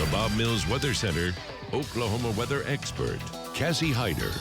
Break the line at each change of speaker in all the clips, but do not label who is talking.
the Bob Mills Weather Center, Oklahoma weather expert, Cassie Heiter.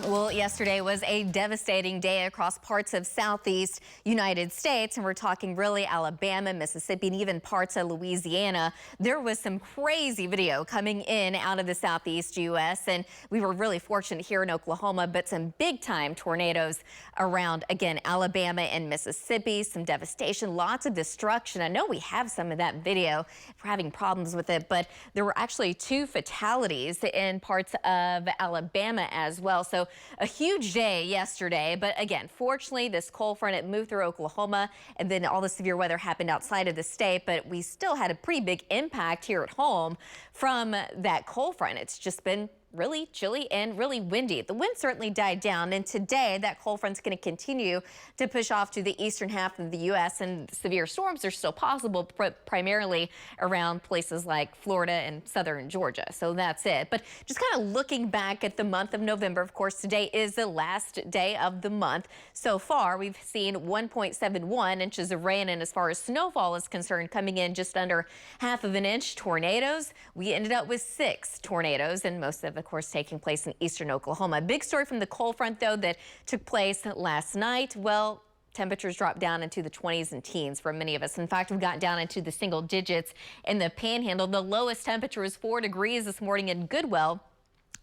Well, yesterday was a devastating day across parts of southeast United States, and we're talking really Alabama, Mississippi, and even parts of Louisiana. There was some crazy video coming in out of the southeast U.S., and we were really fortunate here in Oklahoma, but some big-time tornadoes around, again, Alabama and Mississippi, some devastation, lots of destruction. I know we have some of that video. We're having problems with it, but there were actually 2 fatalities in parts of Alabama as well. So a huge day yesterday, but again, fortunately, this cold front, it moved through Oklahoma, and then all the severe weather happened outside of the state, but we still had a pretty big impact here at home from that cold front. It's just been really chilly and really windy. The wind certainly died down, and today that cold front's going to continue to push off to the eastern half of the U.S., and severe storms are still possible, primarily around places like Florida and southern Georgia. So that's it. But just kind of looking back at the month of November, of course, today is the last day of the month. So far, we've seen 1.71 inches of rain, and as far as snowfall is concerned, coming in just under ½ of an inch. Tornadoes, we ended up with 6 tornadoes, and most of course, taking place in eastern Oklahoma. Big story from the cold front, though, that took place last night. Well, temperatures dropped down into the 20s and teens for many of us. In fact, we've gotten down into the single digits in the Panhandle. The lowest temperature was 4 degrees this morning in Goodwell.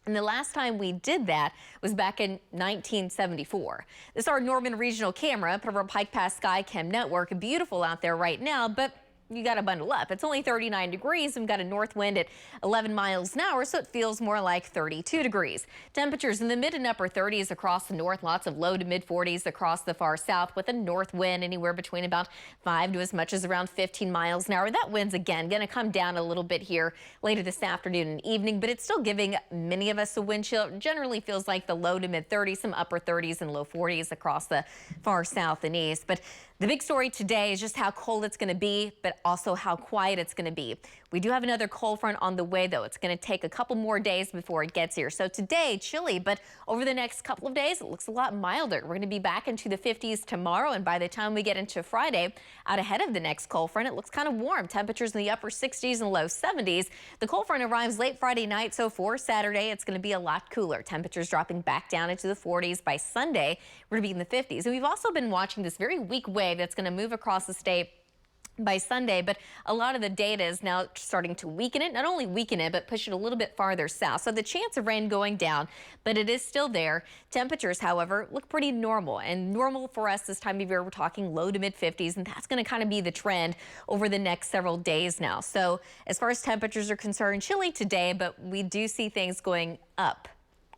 And the last time we did that was back in 1974. This is our Norman Regional camera, part of our Pike Pass Skycam network. Beautiful out there right now, but you got to bundle up. It's only 39 degrees. We've got a north wind at 11 miles an hour, so it feels more like 32 degrees. Temperatures in the mid and upper 30s across the north, lots of low to mid 40s across the far south, with a north wind anywhere between about 5 to as much as around 15 miles an hour. That wind's again going to come down a little bit here later this afternoon and evening, but it's still giving many of us a wind chill. It generally feels like the low to mid 30s, some upper 30s and low 40s across the far south and east. But the big story today is just how cold it's going to be, but also how quiet it's going to be. We do have another cold front on the way, though. It's going to take a couple more days before it gets here. So today, chilly, but over the next couple of days, it looks a lot milder. We're going to be back into the 50s tomorrow, and by the time we get into Friday, out ahead of the next cold front, it looks kind of warm. Temperatures in the upper 60s and low 70s. The cold front arrives late Friday night, so for Saturday, it's going to be a lot cooler. Temperatures dropping back down into the 40s. By Sunday, we're going to be in the 50s. And we've also been watching this very weak wave that's going to move across the state by Sunday, but a lot of the data is now starting to weaken it. Not only weaken it, but push it a little bit farther south. So the chance of rain going down, but it is still there. Temperatures, however, look pretty normal. And normal for us this time of year, we're talking low to mid 50s, and that's going to kind of be the trend over the next several days now. So as far as temperatures are concerned, chilly today, but we do see things going up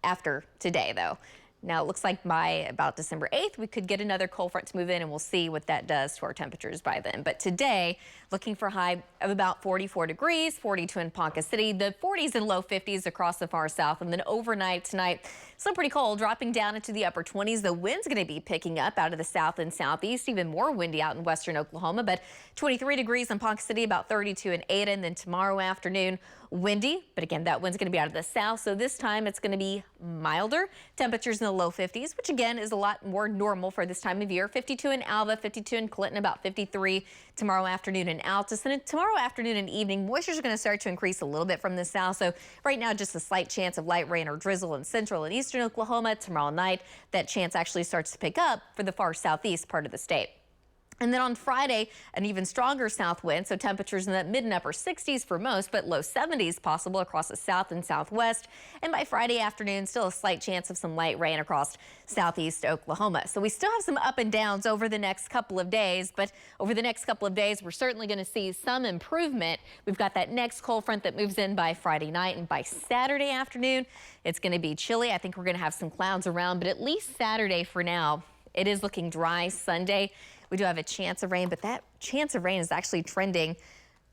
after today, though. Now, it looks like by about December 8th, we could get another cold front to move in, and we'll see what that does to our temperatures by then. But today, looking for a high of about 44 degrees, 42 in Ponca City, the 40s and low 50s across the far south. And then overnight tonight, still pretty cold, dropping down into the upper 20s. The wind's going to be picking up out of the south and southeast, even more windy out in western Oklahoma. But 23 degrees in Ponca City, about 32 in Ada. And then tomorrow afternoon, windy. But again, that wind's going to be out of the south. So this time it's going to be milder. Temperatures in the low 50s, which again is a lot more normal for this time of year. 52 in Alva, 52 in Clinton, about 53 tomorrow afternoon in Altus. And tomorrow afternoon and evening, moisture is going to start to increase a little bit from the south. So right now, just a slight chance of light rain or drizzle in central and eastern Oklahoma. Tomorrow night, that chance actually starts to pick up for the far southeast part of the state. And then on Friday, an even stronger south wind, so temperatures in the mid and upper 60s for most, but low 70s possible across the south and southwest. And by Friday afternoon, still a slight chance of some light rain across southeast Oklahoma. So we still have some up and downs over the next couple of days, but over the next couple of days, we're certainly going to see some improvement. We've got that next cold front that moves in by Friday night, and by Saturday afternoon, it's going to be chilly. I think we're going to have some clouds around, but at least Saturday for now, it is looking dry. Sunday, we do have a chance of rain, but that chance of rain is actually trending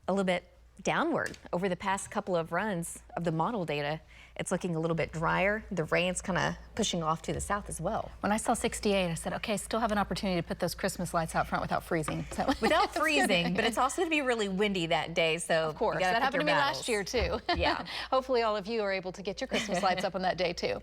a little bit downward over the past couple of runs of the model data. It's looking a little bit drier. The rain's kind of pushing off to the south as well.
When I saw 68, I said, okay, still have an opportunity to put those Christmas lights out front without freezing. So
without freezing, but it's also going to be really windy that day. So
of course, that happened to me last year too.
Yeah.
Hopefully all of you are able to get your Christmas lights up on that day too.